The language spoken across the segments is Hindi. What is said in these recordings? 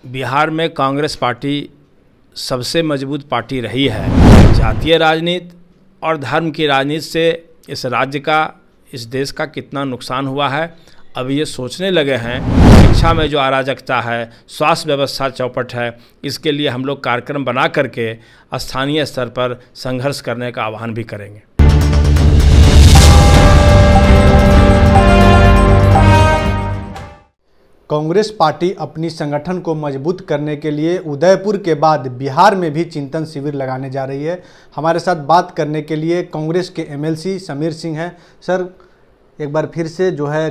बिहार में कांग्रेस पार्टी सबसे मजबूत पार्टी रही है। जातीय राजनीति और धर्म की राजनीति से इस राज्य का, इस देश का कितना नुकसान हुआ है, अब ये सोचने लगे हैं। शिक्षा में जो अराजकता है, स्वास्थ्य व्यवस्था चौपट है, इसके लिए हम लोग कार्यक्रम बना करके स्थानीय स्तर पर संघर्ष करने का आह्वान भी करेंगे। कांग्रेस पार्टी अपनी संगठन को मजबूत करने के लिए उदयपुर के बाद बिहार में भी चिंतन शिविर लगाने जा रही है। हमारे साथ बात करने के लिए कांग्रेस के एमएलसी समीर सिंह हैं। सर, एक बार फिर से जो है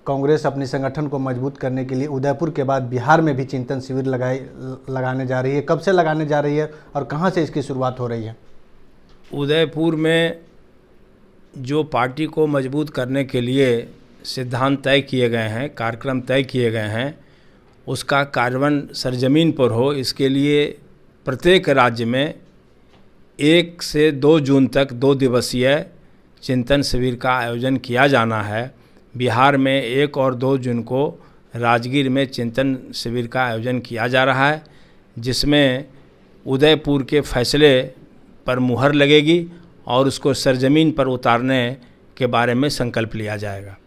कांग्रेस अपनी संगठन को मजबूत करने के लिए उदयपुर के बाद बिहार में भी चिंतन शिविर लगाने जा रही है। कब से लगाने जा रही है और कहां से इसकी शुरुआत हो रही है? उदयपुर में जो पार्टी को मजबूत करने के लिए सिद्धांत तय किए गए हैं, कार्यक्रम तय किए गए हैं, उसका कार्यान्वयन सरजमीन पर हो, इसके लिए प्रत्येक राज्य में 1 से 2 जून तक 2 दिवसीय चिंतन शिविर का आयोजन किया जाना है। बिहार में 1 और 2 जून को राजगीर में चिंतन शिविर का आयोजन किया जा रहा है, जिसमें उदयपुर के फैसले पर मुहर लगेगी और उसको सरजमीन पर उतारने के बारे में संकल्प लिया जाएगा।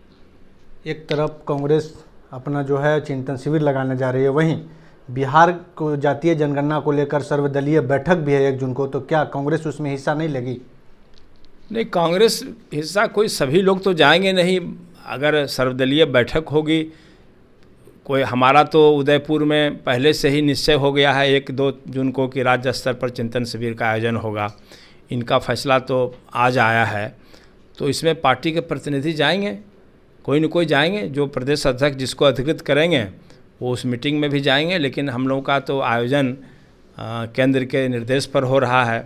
एक तरफ कांग्रेस अपना जो है चिंतन शिविर लगाने जा रही है, वहीं बिहार को जातीय जनगणना को लेकर सर्वदलीय बैठक भी है 1 जून को, तो क्या कांग्रेस उसमें हिस्सा नहीं लेगी? नहीं, कांग्रेस हिस्सा कोई, सभी लोग तो जाएंगे नहीं। अगर सर्वदलीय बैठक होगी कोई, हमारा तो उदयपुर में पहले से ही निश्चय हो गया है 1-2 जून को कि राज्य स्तर पर चिंतन शिविर का आयोजन होगा। इनका फैसला तो आज आया है, तो इसमें पार्टी के प्रतिनिधि जाएंगे, कोई न कोई जाएंगे। जो प्रदेश अध्यक्ष जिसको अधिकृत करेंगे वो उस मीटिंग में भी जाएंगे, लेकिन हम लोगों का तो आयोजन केंद्र के निर्देश पर हो रहा है।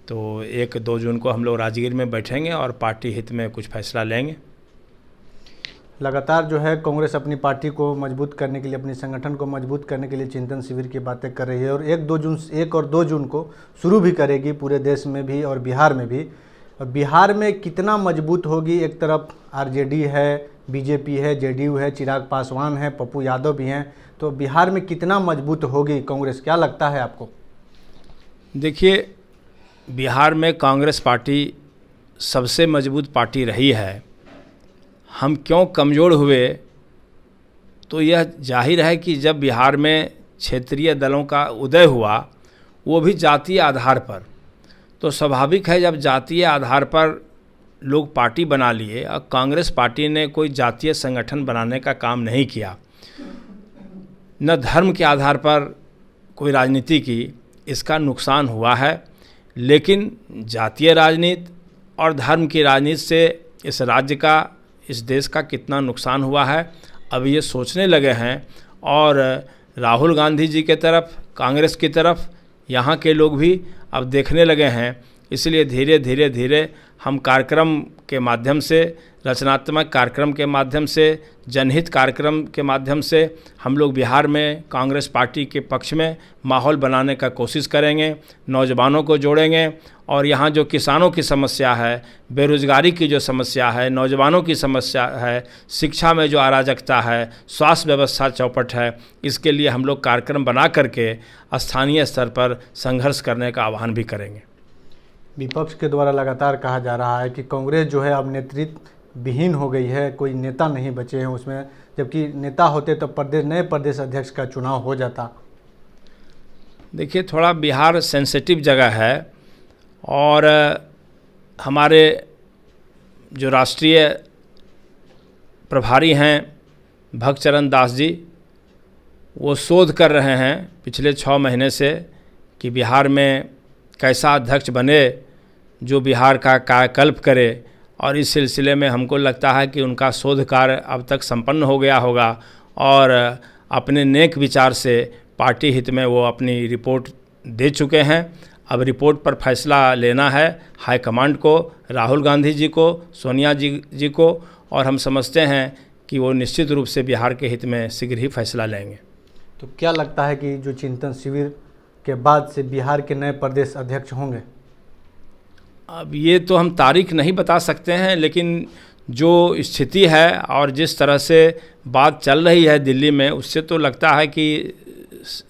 तो 1-2 जून को हम लोग राजगीर में बैठेंगे और पार्टी हित में कुछ फैसला लेंगे। लगातार जो है कांग्रेस अपनी पार्टी को मजबूत करने के लिए, अपने संगठन को मजबूत करने के लिए चिंतन शिविर की बातें कर रही है और 1 और 2 जून को शुरू भी करेगी पूरे देश में भी और बिहार में भी। बिहार में कितना मजबूत होगी? एक तरफ आरजेडी है, बीजेपी है, जेडीयू है, चिराग पासवान है, पप्पू यादव भी हैं, तो बिहार में कितना मजबूत होगी कांग्रेस, क्या लगता है आपको? देखिए, बिहार में कांग्रेस पार्टी सबसे मजबूत पार्टी रही है। हम क्यों कमज़ोर हुए, तो यह जाहिर है कि जब बिहार में क्षेत्रीय दलों का उदय हुआ, वो भी जातीय आधार पर, तो स्वाभाविक है जब जातीय आधार पर लोग पार्टी बना लिए और कांग्रेस पार्टी ने कोई जातीय संगठन बनाने का काम नहीं किया, न धर्म के आधार पर कोई राजनीति की, इसका नुकसान हुआ है। लेकिन जातीय राजनीति और धर्म की राजनीति से इस राज्य का, इस देश का कितना नुकसान हुआ है, अब ये सोचने लगे हैं। और राहुल गांधी जी के तरफ, कांग्रेस की तरफ यहाँ के लोग भी अब देखने लगे हैं। इसलिए धीरे धीरे हम कार्यक्रम के माध्यम से, रचनात्मक कार्यक्रम के माध्यम से, जनहित कार्यक्रम के माध्यम से हम लोग बिहार में कांग्रेस पार्टी के पक्ष में माहौल बनाने का कोशिश करेंगे, नौजवानों को जोड़ेंगे। और यहाँ जो किसानों की समस्या है, बेरोजगारी की जो समस्या है, नौजवानों की समस्या है, शिक्षा में जो अराजकता है, स्वास्थ्य व्यवस्था चौपट है, इसके लिए हम लोग कार्यक्रम बना करके स्थानीय स्तर पर संघर्ष करने का आह्वान भी करेंगे। विपक्ष के द्वारा लगातार कहा जा रहा है कि कांग्रेस जो है अब नेतृत्व विहीन हो गई है, कोई नेता नहीं बचे हैं उसमें, जबकि नेता होते तो नए प्रदेश अध्यक्ष का चुनाव हो जाता। देखिए, थोड़ा बिहार सेंसिटिव जगह है और हमारे जो राष्ट्रीय प्रभारी हैं भक्तचरण दास जी, वो शोध कर रहे हैं पिछले 6 महीने से कि बिहार में कैसा अध्यक्ष बने जो बिहार का कायाकल्प करे। और इस सिलसिले में हमको लगता है कि उनका शोध कार्य अब तक संपन्न हो गया होगा और अपने नेक विचार से पार्टी हित में वो अपनी रिपोर्ट दे चुके हैं। अब रिपोर्ट पर फैसला लेना है हाईकमांड को, राहुल गांधी जी को, सोनिया जी को, और हम समझते हैं कि वो निश्चित रूप से बिहार के हित में शीघ्र ही फैसला लेंगे। तो क्या लगता है कि जो चिंतन शिविर के बाद से बिहार के नए प्रदेश अध्यक्ष होंगे? अब ये तो हम तारीख नहीं बता सकते हैं, लेकिन जो स्थिति है और जिस तरह से बात चल रही है दिल्ली में, उससे तो लगता है कि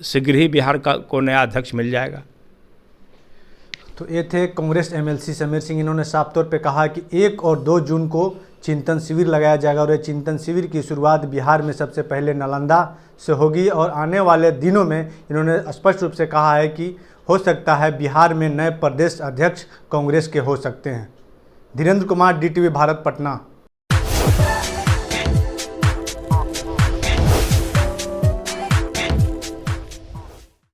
शीघ्र ही बिहार को नया अध्यक्ष मिल जाएगा। तो ये थे कांग्रेस एमएलसी समीर सिंह। इन्होंने साफ तौर पे कहा कि 1 और 2 जून को चिंतन शिविर लगाया जाएगा और ये चिंतन शिविर की शुरुआत बिहार में सबसे पहले नालंदा से होगी और आने वाले दिनों में इन्होंने स्पष्ट रूप से कहा है कि हो सकता है बिहार में नए प्रदेश अध्यक्ष कांग्रेस के हो सकते हैं। धीरेन्द्र कुमार, DTV भारत, पटना।